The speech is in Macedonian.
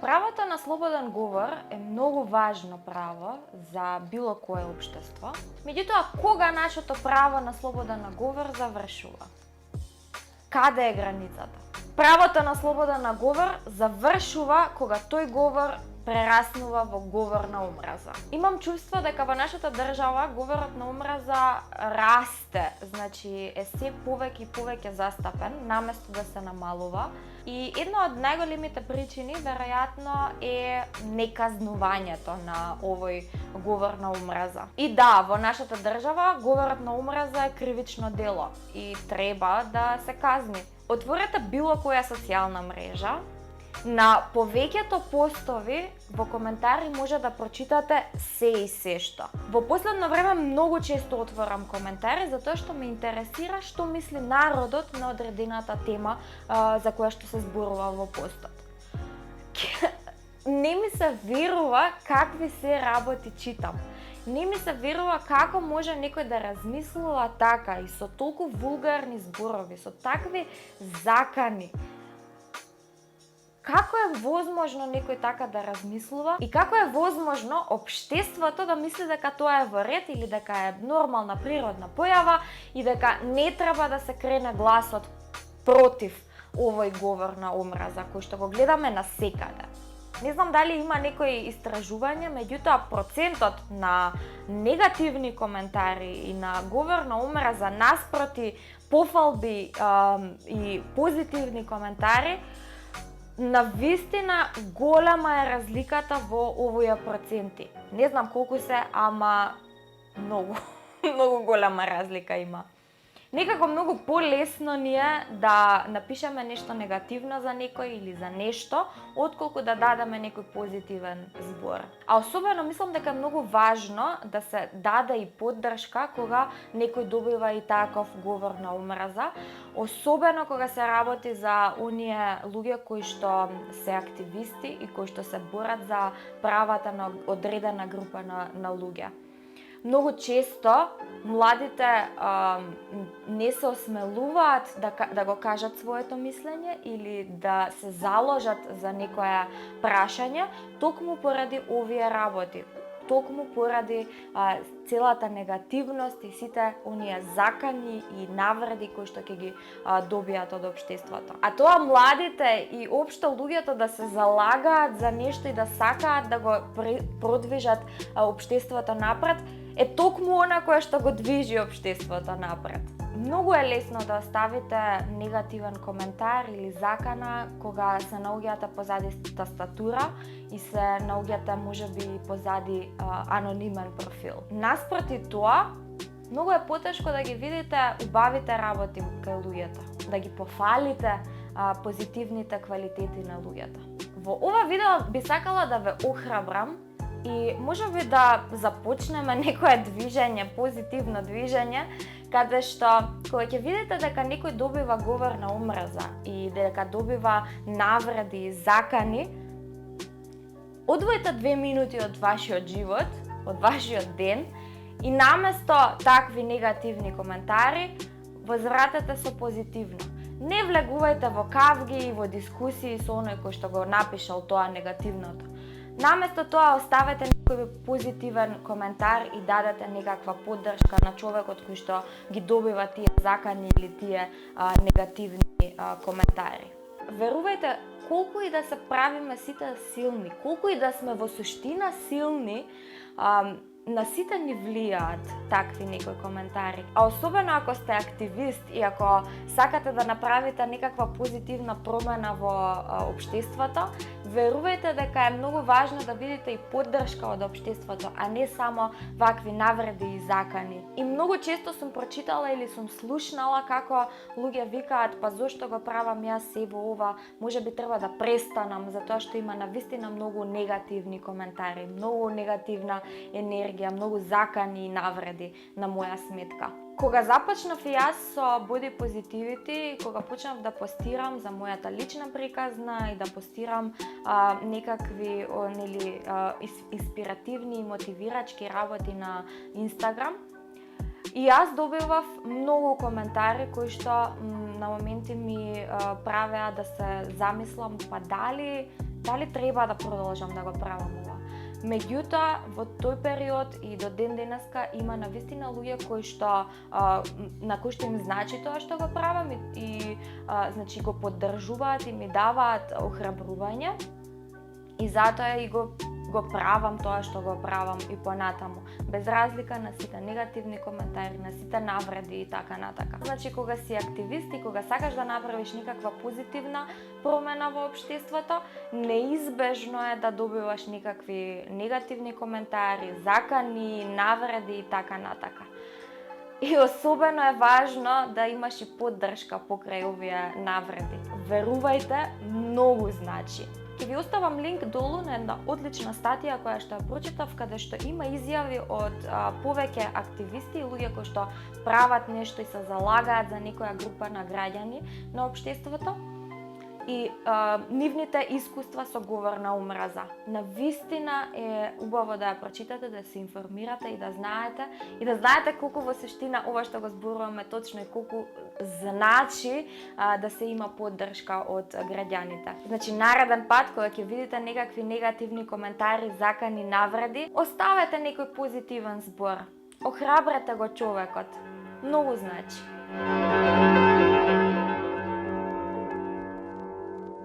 Правото на слободен говор е многу важно право за било кое општество. Меѓутоа, кога нашето право на слободен говор завршува? Каде е границата? Правото на слободен говор завршува кога тој говор прераснува во говор на омраза. Имам чувство дека во нашата држава говорот на омраза расте, значи е се повеќе и повеќе застапен, наместо да се намалува. И една од најголемите причини веројатно е неказнувањето на овој говор на омраза. И да, во нашата држава говорот на омраза е кривично дело и треба да се казни. Отворете било која социјална мрежа, на повеќето постови во коментари може да прочитате се и се што. Во последно време многу често отворам коментари затоа што ме интересира што мисли народот на одредената тема за која што се зборува во постот. Не ми се верува какви се работи читам. Не ми се верува како може некој да размислува така и со толку вулгарни зборови, со такви закани. Како е возможно некој така да размислува и како е возможно општеството да мисли дека тоа е во ред или дека е нормална природна појава и дека не треба да се крене гласот против овој говор на омраза кој што го гледаме насекаде. Не знам дали има некои истражување, меѓутоа процентот на негативни коментари и на говор на омраза наспроти пофалби и позитивни коментари, на вистина голема е разликата во овие проценти. Не знам колку се, ама многу, многу голема разлика има. Некако многу полесно ни е да напишеме нешто негативно за некој или за нешто, отколку да дадеме некој позитивен збор. А особено мислам дека е многу важно да се даде и поддршка кога некој добива и таков говор на омраза, особено кога се работи за оние луѓе кои што се активисти и кои што се борат за правата на одредена група на луѓе. Многу често младите не се осмелуваат да го кажат своето мислење или да се заложат за некое прашање, токму поради овие работи, токму поради целата негативност и сите оние закани и навреди кои што ќе ги добијат од општеството. А тоа младите и општо луѓето да се залагаат за нешто и да сакаат да го продвижат општеството напред, е токму она кое што го движи општеството напред. Многу е лесно да оставите негативен коментар или закана кога се наоѓате позади тастатура и се наоѓате можеби позади анонимен профил. Наспроти тоа, многу е потешко да ги видите убавите работи кај луѓето, да ги пофалите позитивните квалитети на луѓето. Во ова видео би сакала да ве охрабрам и можеби да започнеме некое движење, позитивно движење, каде што кога ќе видите дека некој добива говор на омраза и дека добива навреди и закани, одвојте 2 минути од вашиот живот, од вашиот ден и наместо такви негативни коментари, возвратете со позитивно. Не влегувајте во кавги и во дискусии со оној кој што го напишал тоа негативното. Наместо тоа оставете некој позитивен коментар и дадете некаква поддршка на човекот кој што ги добива тие закани или тие негативни коментари. Верувајте, колку и да се правиме сите силни, колку и да сме во суштина силни, на сите ни влијаат такви некои коментари. А особено ако сте активист и ако сакате да направите некаква позитивна промена во општеството, верувајте дека е многу важно да видите и поддршка од општеството, а не само вакви навреди и закани. И многу често сум прочитала или сум слушнала како луѓе викаат: па зошто го правам јас се во ова, можеби треба да престанам затоа што има навистина многу негативни коментари, многу негативна енергија, многу закани и навреди на моја сметка. Кога започнав и јас со Body Positivity, кога почнав да постирам за мојата лична приказна и да постирам некакви инспиративни и мотивирачки работи на Инстаграм, И јас добивав многу коментари кои што на моменти ми правеа да се замислам па дали треба да продолжам да го правам ова. Меѓутоа, во тој период и до ден денеска има навистина луѓе кои што на кои што им значи тоа што го правам и значи го поддржуваат и ми даваат охрабрување. И затоа и го правам тоа што го правам и понатаму, без разлика на сите негативни коментари, на сите навреди и така натака. Значи, кога си активист и кога сакаш да направиш некаква позитивна промена во општеството, неизбежно е да добиваш некакви негативни коментари, закани, навреди и така натака. И особено е важно да имаш и поддршка покрај овие навреди. Верувајте, многу значи. Ќе ви оставам линк долу на една одлична статија која што ја прочитав, каде што има изјави од повеќе активисти и луѓе кои што прават нешто и се залагаат за некоја група на граѓани на општеството и нивните искуства со говор на омраза. Навистина е убаво да ја прочитате, да се информирате и да знаете колку во суштина ова што го зборуваме точно и колку значи да се има поддршка од граѓаните. Значи, нареден пат кога ќе видите некакви негативни коментари, закани, навреди, оставете некој позитивен збор. Охрабрете го човекот. Многу значи.